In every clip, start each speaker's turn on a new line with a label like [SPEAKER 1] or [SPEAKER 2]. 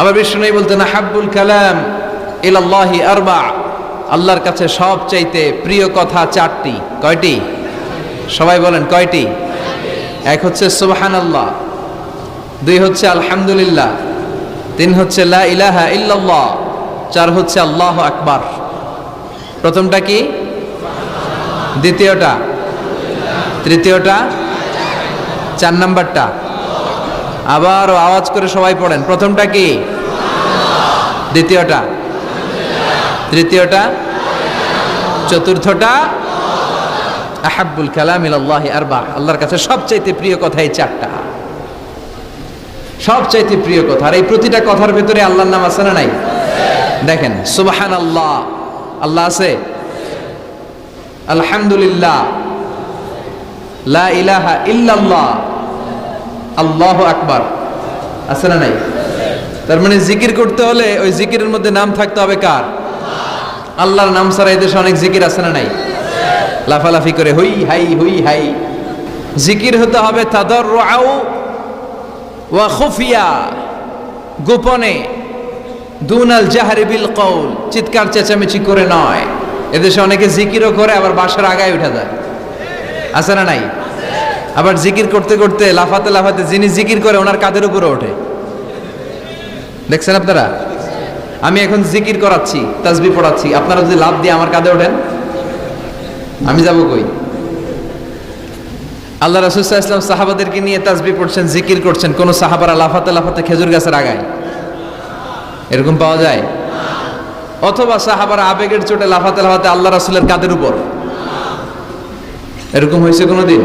[SPEAKER 1] আবার বিষ্ণু বলতেন হাব্বুল কালাম ইলাল্লাহি আরবা, আল্লাহর কাছে সবচাইতে প্রিয় কথা চারটি। কয়টি? সবাই বলেন কয়টি? এক হচ্ছে সুবহানাল্লাহ, দুই হচ্ছে আলহামদুলিল্লাহ, তিন হচ্ছে লা ইলাহা ইল্লাল্লাহ, চার হচ্ছে আল্লাহু আকবার। প্রথমটা কি? দ্বিতীয়টা? তৃতীয়টা? চার নাম্বারটা? আবার আওয়াজ করে সবাই পড়েন। প্রথমটা কি? দ্বিতীয়টা? তৃতীয়টা? চতুর্থটা? আহাব্বুল কালাম ইলাল্লাহি আরবা, আল্লাহর কাছে সবচাইতে প্রিয় কথা এই চারটা, সবচাইতে প্রিয় কথা। আর এই প্রতিটা কথার ভেতরে আল্লাহর নাম আছে না নাই? দেখেন, সুবহানাল্লাহ আল্লাহ আছে, আলহামদুলিল্লাহ, লা ইলাহা ইল্লাল্লাহ, আল্লাহু আকবার আছে না নাই? তার মানে জিকির করতে হলে ওই জিকিরের মধ্যে নাম থাকতে হবে কার? আল্লাহর নাম ছাড়া এই দেশে অনেক জিকির আছে না নাই? লাফালাফি করে হুই হাই হুই হাই। জিকির হতে হবে তাদাররুআ ওয়া খুফিয়া, গোপনে, দুনাল জাহরি বিল কওল, চিৎকার চেঁচামেচি করে নয়। এদেশে অনেকে জিকিরও করে আবার বাসার আগায় উঠে যায়, আছে না নাই? আবার জিকির করতে করতে লাফাতে লাফাতে যিনি জিকির করে ওনার কাঁধের উপরে ওঠে, দেখছেন আপনারা? আমি এখন জিকির করাচ্ছি, তাসবিহ পড়াচ্ছি, আপনারা যদি লাফ দিয়ে আমার কাঁধে ওঠেন, আমি যাব কই? আল্লাহ রাসূল সাল্লাল্লাহু আলাইহি ওয়াসাল্লাম সাহাবাদেরকে নিয়ে তাসবিহ পড়ছেন, জিকির করছেন, কোন সাহাবারা লাফাতে লাফাতে খেজুর গাছের আগায়, এরকম পাওয়া যায়? অথবা সাহাবারা আবেগের চোটে লাফাতে লাফাতে আল্লাহ রাসূলের কাঁধের উপর, এরকম হয়েছে কোনোদিন?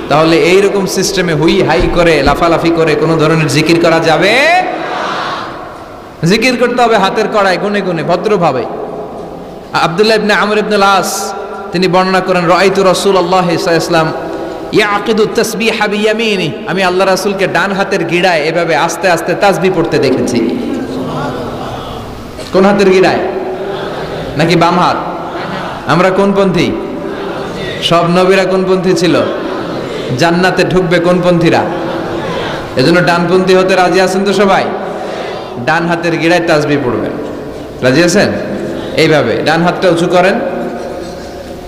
[SPEAKER 1] তাহলে এইরকম সিস্টেমে হুই হাই করে লাফালাফি করে কোনো ধরনের জিকির করা যাবে? জিকির করতে হবে হাতের কড়ায়, গুনে গুনে, ভদ্রভাবে। আব্দুল্লাহ ইবনে আমর ইবনে আল-আস তিনি বর্ণনা করেন, রাআইতু রাসূলুল্লাহ সাল্লাল্লাহু আলাইহি ওয়াসাল্লাম ইয়াকিদু তাসবিহা বিয়ামিনি, আমি আল্লাহ রাসূলকে ডান হাতের গিড়ায় এভাবে আস্তে আস্তে তাসবিহ পড়তে দেখেছি। কোন হাতের গিড়ায়? নাকি বাম হাত? আমরা কোন পন্থী? সব নবীরা কোন পন্থী ছিল? জান্নাতে ঢুকবে কোন পন্থীরা? এজন্য ডানপন্থী হতে রাজি আছেন তো সবাই? ডান হাতের গিড়ায় তাসবিহ পড়বেন, রাজি আছেন? এইভাবে ডান হাতটা উঁচু করেন,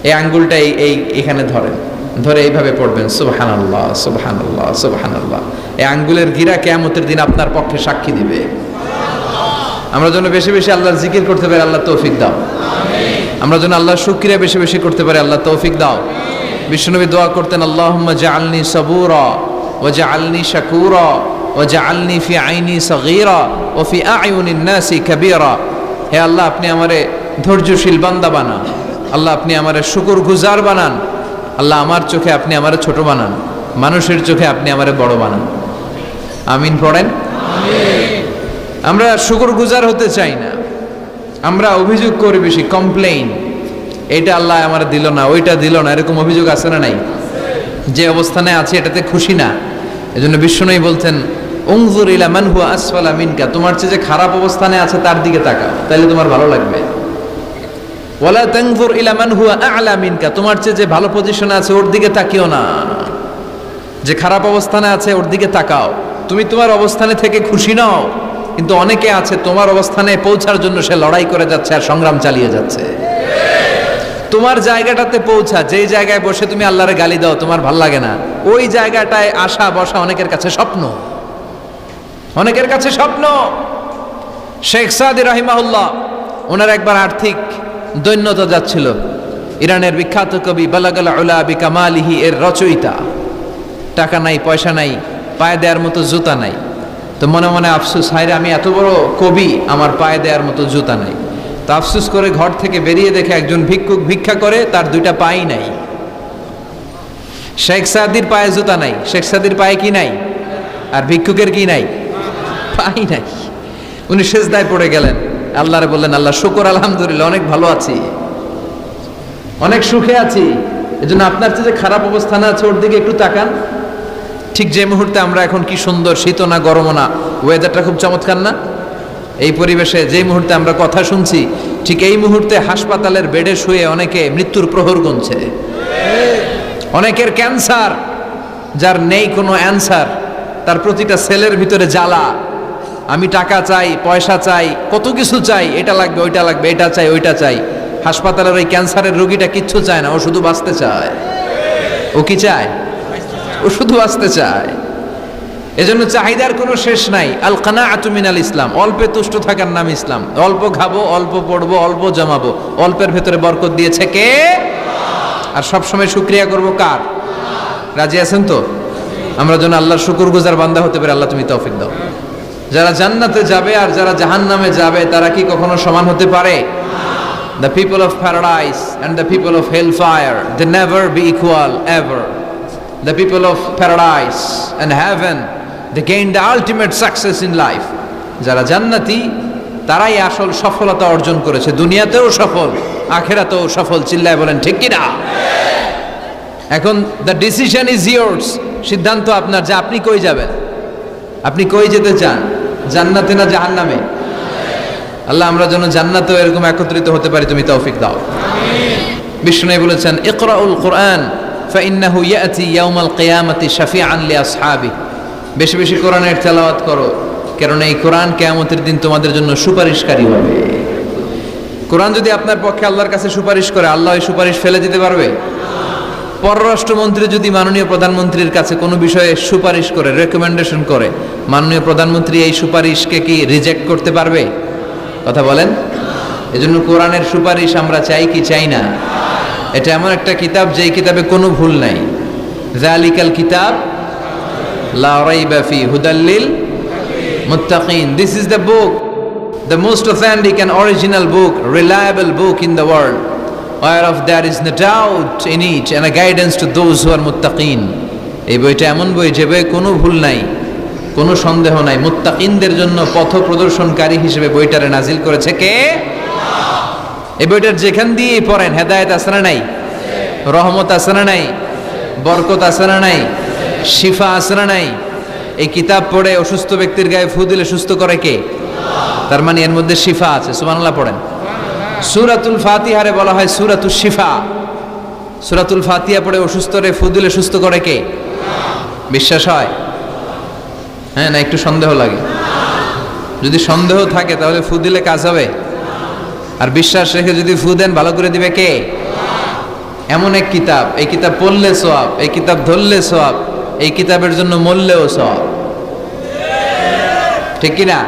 [SPEAKER 1] এই আঙ্গুলটা এই এখানে ধরেন, ধরে এইভাবে পড়বেন সুবহানাল্লাহ সুবহানাল্লাহ সুবহানাল্লাহ। এই আঙ্গুলের গিরা কিয়ামতের দিন আপনার পক্ষে সাক্ষী দিবে। আমরা যেন বেশি বেশি আল্লাহর জিকির করতে পারি, আল্লাহ তৌফিক দাও। আমরা যেন আল্লাহর শুকরিয়া বেশি বেশি করতে পারি, আল্লাহ তৌফিক দাও। বিশ্বনবী দোয়া করতেন, আল্লাহুম্মা জাআলনি সাবুরা ওয়া জাআলনি শাকুরা ওয়া জাআলনি ফি আইনি সগীরা ওয়া ফি আ'য়ুনিন নাসি কাবীরা। হে আল্লাহ, আপনি আমারে ধৈর্যশীল বান্দা বানান, আল্লাহ আপনি আমারে শুকরগুজার বানান, আল্লাহ আমার চোখে আপনি আমারে ছোট বানান, মানুষের চোখে আপনি আমারে বড় বানান। আমিন পড়েন। আমরা শুকরগুজার হতে চাই না, আমরা অভিযোগ করি বেশি, কমপ্লেইন, এটা আল্লাহ আমার দিল না, ওইটা দিল না, এরকম অভিযোগ আছে না নাই? যে অবস্থানে আছে এটাতে খুশি না। এজন্য বিষ্ণুই বলতেন, উনজুর ইলা মান হুয়া আসফালা মিনকা, তোমার চেয়ে যে খারাপ অবস্থানে আছে তার দিকে তাকাও, তাহলে তোমার ভালো লাগবে। ওয়ালা তানজুর ইলা মান হুয়া আ'লা মিনকা, তোমার চেয়ে যে ভালো পজিশনে আছে ওর দিকে তাকিও না, যে খারাপ অবস্থানে আছে ওর দিকে তাকাও। তুমি তোমার অবস্থানে থেকে খুশি নাও, কিন্তু অনেকে আছে তোমার অবস্থানে পৌঁছার জন্য সে লড়াই করে যাচ্ছে আর সংগ্রাম চালিয়ে যাচ্ছে। তোমার জায়গাটাতে পৌঁছা, যেই জায়গায় বসে তুমি আল্লাহরে গালি দাও তোমার ভাল লাগে না, ওই জায়গাটায় আসা বসা অনেকের কাছে স্বপ্ন, অনেকের কাছে স্বপ্ন। শেখ সাদি রাহিমাহুল্লাহ, ওনার একবার আর্থিক দৈন্যতা যাচ্ছিল। ইরানের বিখ্যাত কবি বালাগাল উলা বিকামালিহি এর রচয়িতা, টাকা নাই, পয়সা নাই, পায়ে দেওয়ার মতো জুতা নাই। তো মনে মনে আফসোস, হায়রে আমি এত বড় কবি, আমার পায়ে দেওয়ার মতো জুতা নাই। তো আফসোস করে ঘর থেকে বেরিয়ে দেখে একজন ভিক্ষুক ভিক্ষা করে, তার দুইটা পাই নাই। শেখ সাদির পায়ে জুতা নাই, শেখ সাদির পায়ে কি নাই? আর ভিক্ষুকের কি নাই? পাই নাই। উনি সেজদায় পড়ে গেলেন, আল্লাহরে বললেন, আল্লাহ শুকর, আলহামদুলিল্লাহ, অনেক ভালো আছি, অনেক সুখে আছি। এজন্য আপনার চেয়ে যে খারাপ অবস্থানে আছে ওর দিকে একটু তাকান। ঠিক যে মুহূর্তে আমরা এখন কি সুন্দর, শীত না গরম না, ওয়েদারটা খুব চমৎকার না? এই পরিবেশে যেই মুহূর্তে আমরা কথা শুনছি, ঠিক এই মুহূর্তে হাসপাতালের বেডে শুয়ে অনেকে মৃত্যুর প্রহর গুনছে। অনেকের ক্যান্সার, যার নেই কোনো অ্যান্সার, তার প্রতিটা সেলের ভিতরে জ্বালা, আমি টাকা চাই, পয়সা চাই, কত কিছু চাই, এটা লাগবে, ওইটা লাগবে, এটা চাই, ওইটা চাই। হাসপাতালের ওই ক্যান্সারের রোগীটা কিচ্ছু চায় না, ও শুধু বাঁচতে চায়। ও কি চায়? ও শুধু বাঁচতে চায়। এজন্য চাহিদার কোনো শেষ নাই। আল কানাআতু মিনাল ইসলাম, অল্পে তুষ্ট থাকার নাম ইসলাম। অল্প খাবো, অল্প পড়বো, অল্প জমাবো, অল্পের ভেতরে বরকত দিয়েছে কে? আর সবসময় শুকরিয়া করবো কার? রাজি আছেন তো? আমরা যেন আল্লাহর শুকরগুজার বান্দা হতে পারি। আল্লাহ তুমি তৌফিক দাও। যারা জান্নাতে যাবে আর যারা জাহান্নামে যাবে তারা কি কখনো সমান হতে পারে? The people of paradise and the people of hellfire, they never be equal ever. The people of paradise and heaven, they gain the ultimate success in life. যারা জান্নাতি তারাই আসল সফলতা অর্জন করেছে, দুনিয়াতেও সফল, আখিরাতেও সফল। চিল্লায় বলেন ঠিক কি না? এখন the decision is yours, সিদ্ধান্ত আপনার যে আপনি কই যাবেন। আপনি কই যেতে চান, জান্নাতে না জাহান্নামে? আল্লাহ আমরা যেন জান্নাতেও এরকম একত্রিত হতে পারি, তুমি তৌফিক দাও। বিষ্ণু বলেছেন ইকরাউল কোরআন ফাইন্নাহু ইয়াতি ইয়াউমাল কিয়ামাতি শাফিআন লিআসহাবি। বেশি বেশি কোরআনের তেলাওয়াত করো, কারণ এই কোরআন কিয়ামতের দিন তোমাদের জন্য সুপারিশকারী হবে। কোরআন যদি আপনার পক্ষে আল্লাহর কাছে সুপারিশ করে, আল্লাহ এই সুপারিশ ফেলে দিতে পারবে? পররাষ্ট্রমন্ত্রী যদি মাননীয় প্রধানমন্ত্রীর কাছে কোনো বিষয়ে সুপারিশ করে, রেকমেন্ডেশন করে, মাননীয় প্রধানমন্ত্রী এই সুপারিশকে কি রিজেক্ট করতে পারবে? কথা বলেন। এজন্য কোরআনের সুপারিশ আমরা চাই কি চাই না? এটা এমন একটা কিতাব যেই কিতাবে কোনো ভুল নাই। যালিকাল কিতাব লা রাইবা ফি হুদাল লিল মুত্তাকিন। This is the book, the most authentic and original book, reliable book in the world, whereof there is no doubt in it and a guidance to those who are muttaqin. এই বইটা এমন বই যে বইয়ে কোনো ভুল নাই, কোনো সন্দেহ নাই। মুত্তাকিনদের জন্য পথ প্রদর্শনকারী হিসেবে বইটারে নাজিল করেছে কে? এই বইটার যেখান দিয়ে পড়েন হেদায়েত আছে না নাই? রহমত আছে না নাই? বরকত আছে না নাই? শিফা আছে না নাই? এই কিতাব পড়ে অসুস্থ ব্যক্তির গায়ে ফু দিলে সুস্থ করে কে? তার মানে এর মধ্যে শিফা আছে। সুবহানাল্লাহ পড়েন। সূরাতুল ফাতিহারে বলা হয় সূরাতুশ শিফা। সূরাতুল ফাতিহা পড়ে অসুস্থরে ফু দিলে সুস্থ করে কে? বিশ্বাস হয়? হ্যাঁ না একটু সন্দেহ লাগে? যদি সন্দেহ থাকে তাহলে ফু দিলে কাজ হবে? আর বিশ্বাস রেখে যদি ফু দেন ভালো করে দিবে কে? এমন এক কিতাব, এই কিতাব পড়লে সওয়াব, এই কিতাব ধরলে সওয়াব, এই কিতাবের জন্য মরলেও সওয়াব। ঠিক কি না?